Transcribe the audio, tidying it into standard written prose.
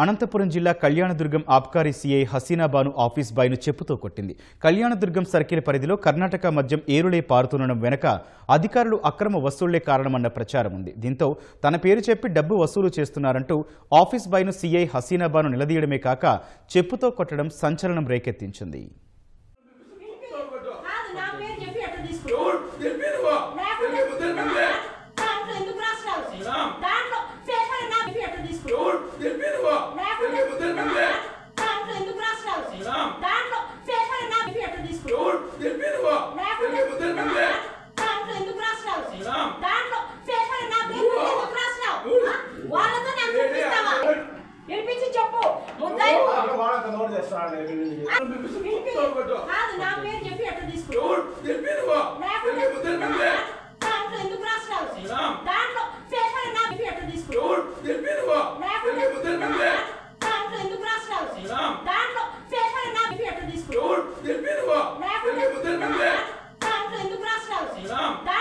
అనంతపురం జిల్లా Kalyandurg ఆబ్కారీ CI Hasina Banu office బాయ్ను చెప్పుతో కొట్టింది. కళ్యాణదుర్గం సర్కిల్ పరిధిలో కర్ణాటక మద్యం ఏరులై పారుతుండడం వెనక అధికారులు అక్రమ వసూళ్లే కారణమన్న ప్రచారం ఉంది. దీంతో తన పేరు చెప్పి డబ్బు వసూలు చేస్తున్నారంటూ ఆఫీస్ బాయ్ను సీఐ హసీనా బాను నిలదీయడమే కాక చెప్పుతో కొట్టడం సంచలనం రేకెత్తించింది. Salam.